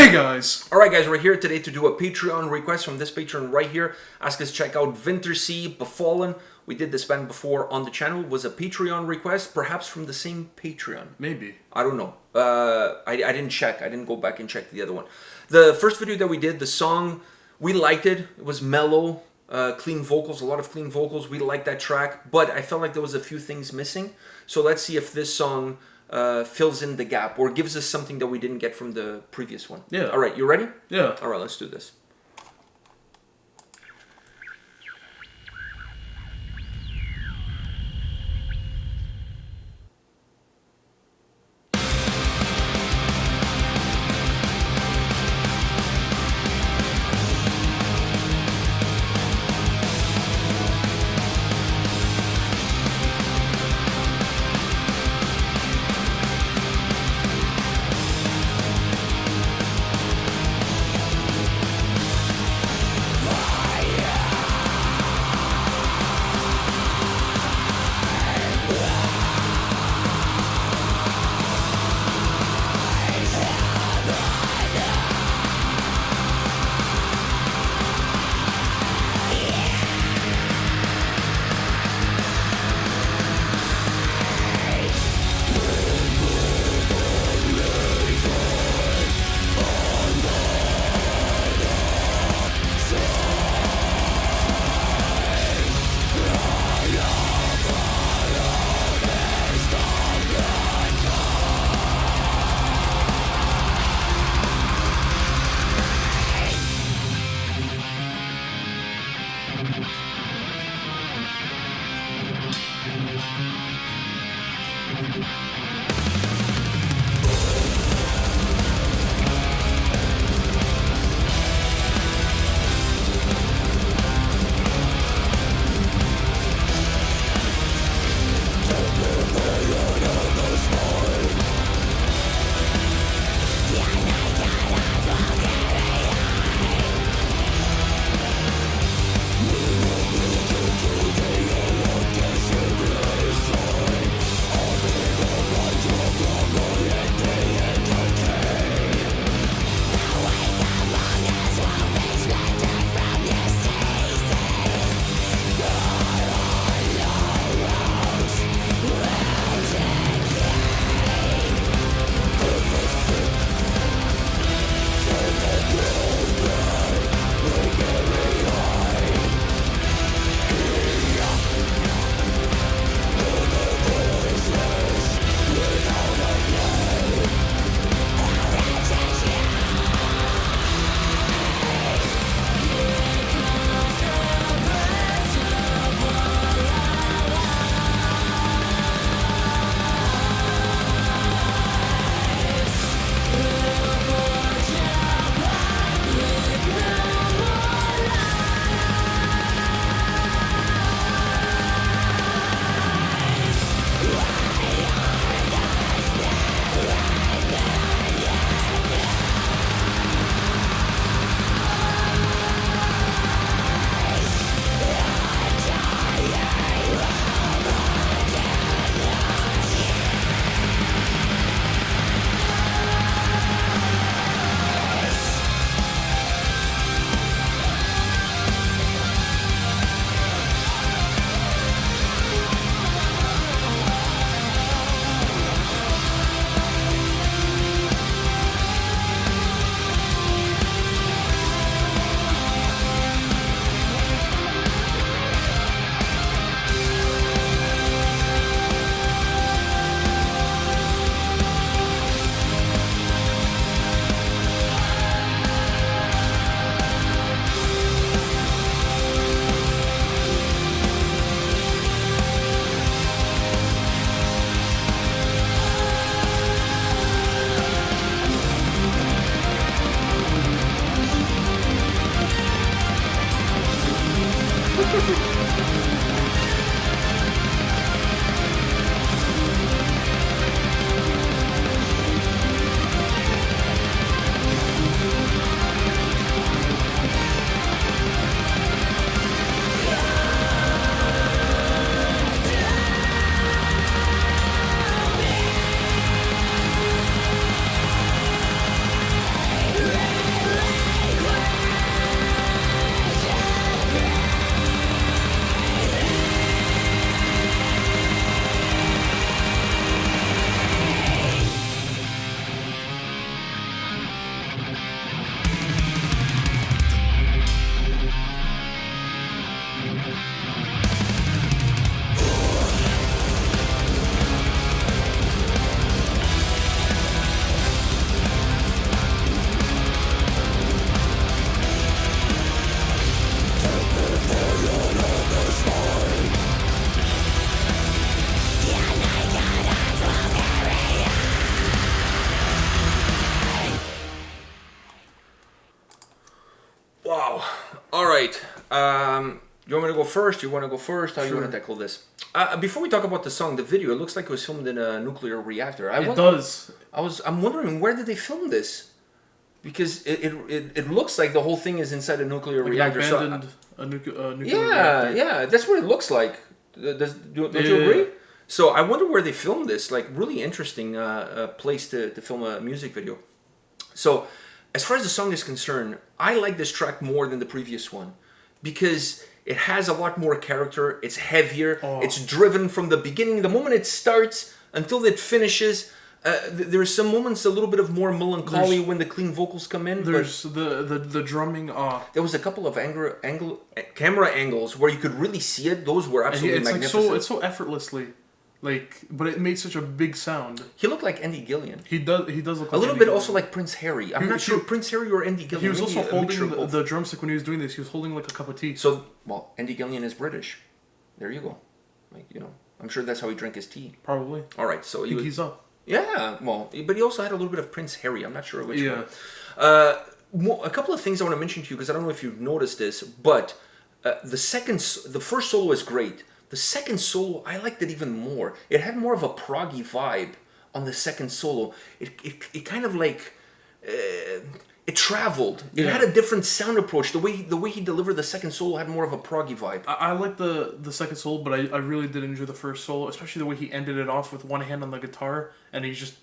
Hey guys! Alright guys, we're here today to do a Patreon request from this patron right here. Ask us to check out Vintersea, Befallen. We did this band before on the channel. It was a Patreon request, perhaps from the same Patreon. Maybe. I don't know. I didn't check. I didn't go back and check the other one. The first video that we did, the song, we liked it. It was mellow, clean vocals, a lot of clean vocals. We liked that track, but I felt like there was a few things missing. So let's see if this song fills in the gap or gives us something that we didn't get from the previous one. Yeah. All right, you ready? Yeah. All right, let's do this. You want me to go first? You want to go first? How Sure. you want to tackle this? Before we talk about the song, the video, it looks like it was filmed in a nuclear reactor. It does. I'm wondering, where did they film this? Because it looks like the whole thing is inside a nuclear reactor. Abandoned nuclear yeah, reactor. yeah, that's what it looks like. Don't you agree? So I wonder where they filmed this. Like, really interesting place to film a music video. So, as far as the song is concerned, I like this track more than the previous one because it has a lot more character. It's heavier. Oh. It's driven from the beginning. The moment it starts until it finishes, there's some moments a little bit of more melancholy when the clean vocals come in. There's the drumming. There was a couple of camera angles where you could really see it. Those were absolutely magnificent. Like it's so effortlessly, but it made such a big sound. He looked like Andy Gillian. He does look like a little Andy bit Gillian. also like Prince Harry. I'm not sure Prince Harry or Andy Gillian. He was Maybe also a mixture holding of both. the drumstick when he was doing this. He was holding like a cup of tea. So, well, Andy Gillian is British. There you go. Like, I'm sure that's how he drank his tea. Probably. All right, so he's up. Yeah, well, but he also had a little bit of Prince Harry. I'm not sure which one. A couple of things I want to mention to you because I don't know if you've noticed this, but the first solo is great. The second solo, I liked it even more. It had more of a proggy vibe on the second solo. It kind of like it traveled. It had a different sound approach. The way he delivered the second solo had more of a proggy vibe. I like the second solo, but I really did enjoy the first solo, especially the way he ended it off with one hand on the guitar and he's just.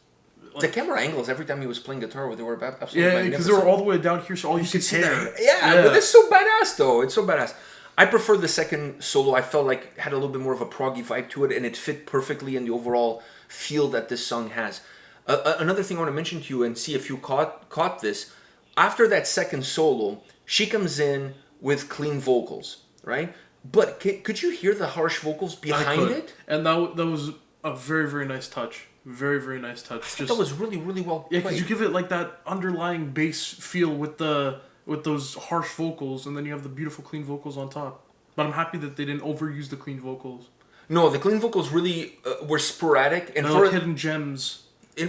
The camera angles every time he was playing guitar, they were absolutely magnificent. Because they were all the way down here, so all you could see there. Yeah, but it's so badass though. It's so badass. I prefer the second solo. I felt like had a little bit more of a proggy vibe to it, and it fit perfectly in the overall feel that this song has. Another thing I want to mention to you and see if you caught this. After that second solo, she comes in with clean vocals, right? But could you hear the harsh vocals behind it? And that was a very, very nice touch. Very, very nice touch. That was really, really well played. Yeah, because you give it like that underlying bass feel with those harsh vocals, and then you have the beautiful clean vocals on top. But I'm happy that they didn't overuse the clean vocals. No, the clean vocals really were sporadic. And for hidden gems.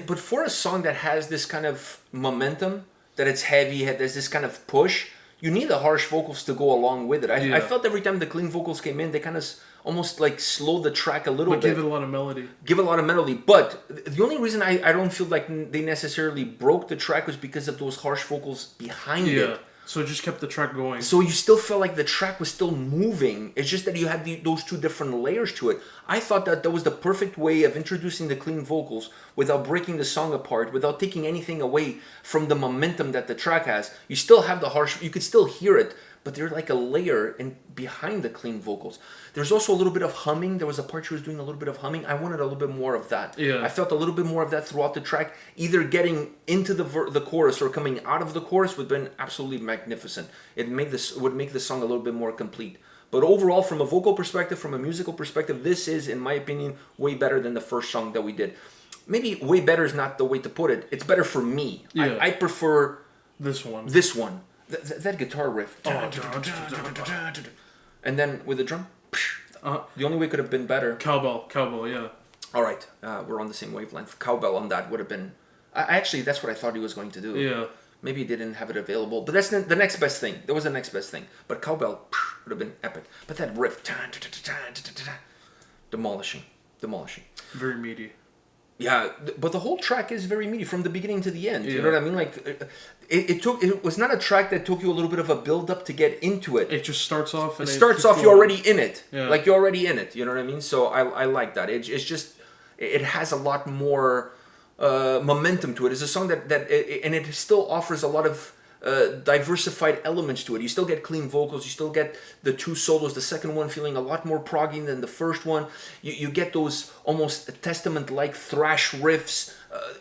But for a song that has this kind of momentum, that it's heavy, there's this kind of push, you need the harsh vocals to go along with it. I felt every time the clean vocals came in, they kind of almost like slowed the track a little bit. But give it a lot of melody. Give it a lot of melody. But the only reason I don't feel like they necessarily broke the track was because of those harsh vocals behind it. So it just kept the track going. So you still felt like the track was still moving. It's just that you had those two different layers to it. I thought that was the perfect way of introducing the clean vocals without breaking the song apart, without taking anything away from the momentum that the track has. You still have the harsh, you could still hear it, but they're like a layer behind the clean vocals. There's also a little bit of humming. There was a part she was doing a little bit of humming. I wanted a little bit more of that. Yeah. I felt a little bit more of that throughout the track. Either getting into the chorus or coming out of the chorus would have been absolutely magnificent. It would make the song a little bit more complete. But overall, from a vocal perspective, from a musical perspective, this is, in my opinion, way better than the first song that we did. Maybe way better is not the way to put it. It's better for me. Yeah. I prefer this one. That guitar riff. And then with the drum. The only way it could have been better. Cowbell, yeah. All right, we're on the same wavelength. Cowbell on that would have been... Actually, that's what I thought he was going to do. Yeah. Maybe he didn't have it available. But that's the next best thing. That was the next best thing. But Cowbell would have been epic. But that riff... Demolishing. Very meaty. Yeah, but the whole track is very meaty from the beginning to the end. You know what I mean? Like, it was not a track that took you a little bit of a build up to get into it. It just starts off. And you're already in it. Yeah. Like, you're already in it. You know what I mean? So I like that. It's just, it has a lot more momentum to it. It's a song that and it still offers a lot of diversified elements to it. You still get clean vocals. You still get the two solos. The second one feeling a lot more proggy than the first one. You get those almost Testament-like thrash riffs.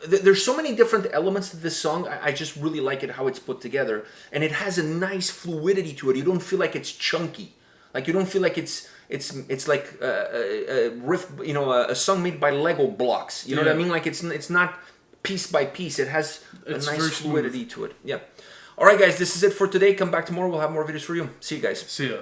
There's so many different elements to this song. I just really like it how it's put together, and it has a nice fluidity to it. You don't feel like it's chunky. Like, you don't feel like it's like a riff. A song made by Lego blocks. You know what I mean? Like, it's not piece by piece. It has a nice fluidity to it. Yeah. All right, guys, this is it for today. Come back tomorrow. We'll have more videos for you. See you guys. See ya.